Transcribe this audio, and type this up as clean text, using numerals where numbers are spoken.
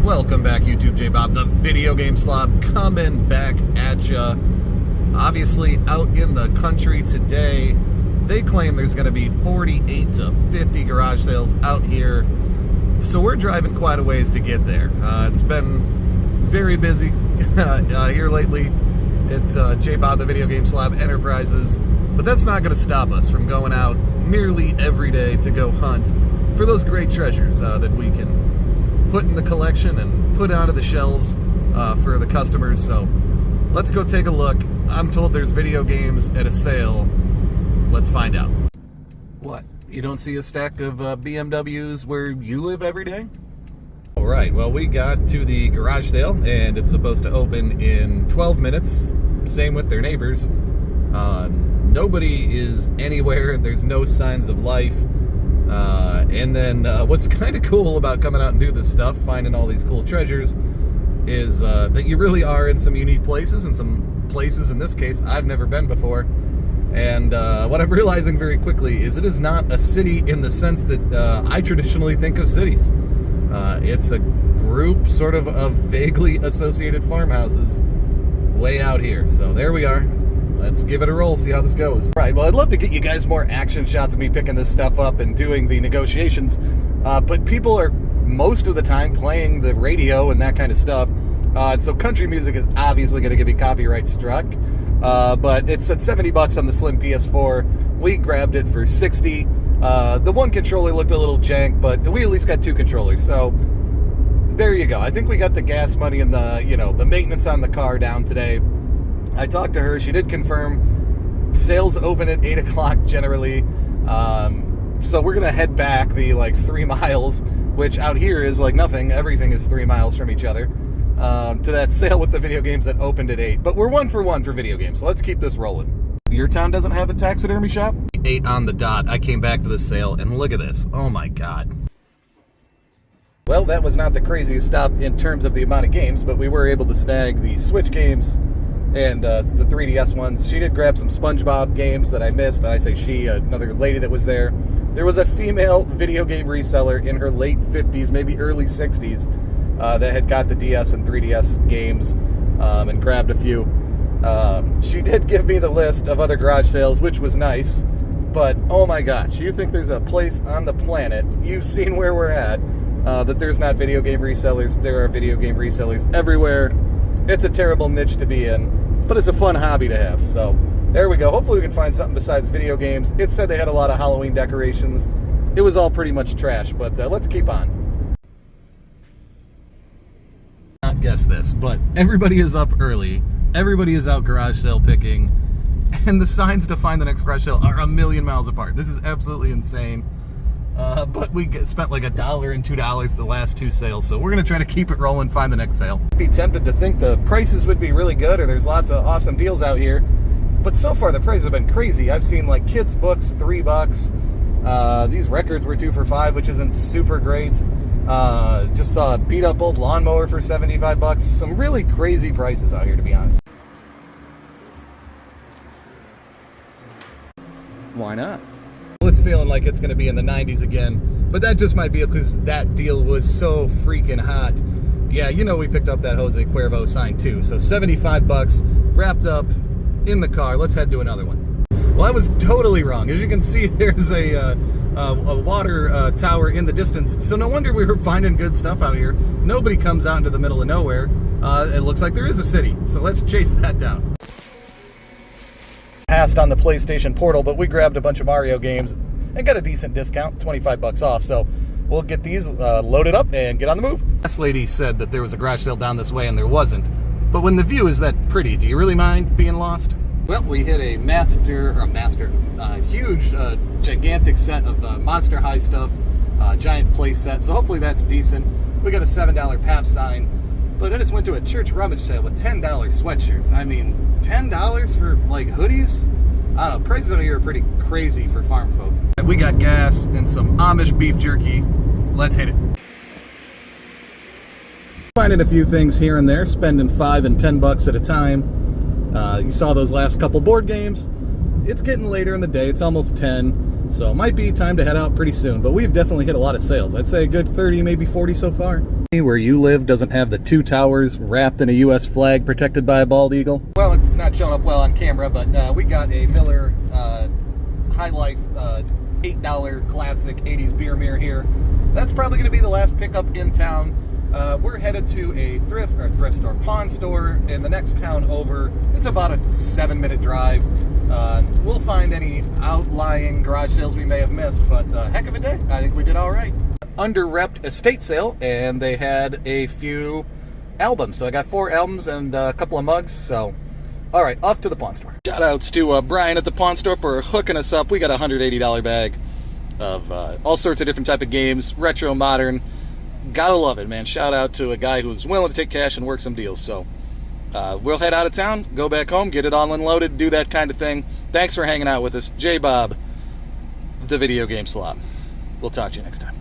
Welcome back, YouTube. J-Bob, the video game slob, coming back at ya. Obviously, out in the country today, they claim there's going to be 48 to 50 garage sales out here. So we're driving quite a ways to get there. It's been very busy here lately at J-Bob, the video game slob Enterprises. But that's not going to stop us from going out nearly every day to go hunt for those great treasures that we can put in the collection and put onto the shelves for the customers. So let's go take a look. I'm told there's video games at a sale. Let's find out. What? You don't see a stack of BMWs where you live every day? All right, well, we got to the garage sale and it's supposed to open in 12 minutes. Same with their neighbors. Nobody is anywhere and there's no signs of life. And then what's kind of cool about coming out and do this stuff, finding all these cool treasures, is that you really are in some unique places, and some places, in this case, I've never been before. And what I'm realizing very quickly is it is not a city in the sense that I traditionally think of cities. It's a group sort of vaguely associated farmhouses way out here. So there we are. Let's give it a roll, see how this goes. Right, well, I'd love to get you guys more action shots of me picking this stuff up and doing the negotiations, but people are most of the time playing the radio and that kind of stuff, so country music is obviously going to get me copyright struck, but it's at 70 bucks on the slim PS4. We grabbed it for 60. The one controller looked a little jank, but we at least got two controllers, so there you go. I think we got the gas money and the, the maintenance on the car down today. I talked to her. She did confirm sales open at 8 o'clock generally. So we're going to head back the 3 miles, which out here is like nothing. Everything is 3 miles from each other, to that sale with the video games that opened at 8. But we're 1 for 1 for video games, so let's keep this rolling. Your town doesn't have a taxidermy shop? 8 on the dot. I came back to the sale, and look at this. Oh my God. Well, that was not the craziest stop in terms of the amount of games, but we were able to snag the Switch games and the 3DS ones. She did grab some SpongeBob games that I missed, and I say she, another lady that was there. There was a female video game reseller in her late 50s, maybe early 60s, that had got the DS and 3DS games and grabbed a few. She did give me the list of other garage sales, which was nice, but oh my gosh, you think there's a place on the planet, you've seen where we're at, that there's not video game resellers. There are video game resellers everywhere. It's a terrible niche to be in, but it's a fun hobby to have. So there we go. Hopefully we can find something besides video games. It said they had a lot of Halloween decorations. It was all pretty much trash, but let's keep on. Not guess this, but everybody is up early. Everybody is out garage sale picking, and the signs to find the next garage sale are a million miles apart. This is absolutely insane. But we spent like $1 and $2 the last 2 sales, so we're going to try to keep it rolling, find the next sale. Be tempted to think the prices would be really good, or there's lots of awesome deals out here, but so far the prices have been crazy. I've seen like kids books, $3. These records were 2 for $5, which isn't super great. Just saw a beat up old lawnmower for 75 bucks. Some really crazy prices out here, to be honest. Why not? It's feeling like it's going to be in the 90s again, but that just might be because that deal was so freaking hot. Yeah, we picked up that Jose Cuervo sign too, so 75 bucks wrapped up in the car. Let's head to another one. Well, I was totally wrong. As you can see, there's a water tower in the distance, so no wonder we were finding good stuff out here. Nobody comes out into the middle of nowhere. It looks like there is a city, so let's chase that down. Passed on the PlayStation Portal, but we grabbed a bunch of Mario games and got a decent discount, 25 bucks off. So we'll get these loaded up and get on the move. This lady said that there was a garage sale down this way, and there wasn't. But when the view is that pretty, do you really mind being lost? Well, we hit a huge, gigantic set of Monster High stuff, giant play set. So hopefully that's decent. We got a $7 PAP sign. But I just went to a church rummage sale with $10 sweatshirts. I mean, $10 for, hoodies? I don't know, prices out here are pretty crazy for farm folk. We got gas and some Amish beef jerky. Let's hit it. Finding a few things here and there, spending $5 and $10 at a time. You saw those last couple board games. It's getting later in the day, it's almost 10. So it might be time to head out pretty soon, but we've definitely hit a lot of sales. I'd say a good 30, maybe 40 so far. Where you live doesn't have the 2 towers wrapped in a U.S. flag protected by a bald eagle. Well, it's not showing up well on camera, but we got a Miller High Life $8 classic 80s beer mirror here. That's probably going to be the last pickup in town. We're headed to a thrift store, pawn store in the next town over. It's about a 7-minute drive. We'll find any outlying garage sales we may have missed, but heck of a day. I think we did all right. Under-repped estate sale, and they had a few albums. So I got 4 albums and a couple of mugs. So, all right, off to the pawn store. Shout outs to Brian at the pawn store for hooking us up. We got a $180 bag of all sorts of different type of games, retro, modern. Gotta love it, man. Shout out to a guy who's willing to take cash and work some deals. So we'll head out of town, go back home, get it all unloaded, do that kind of thing. Thanks for hanging out with us. J Bob, the Video Game Slob. We'll talk to you next time.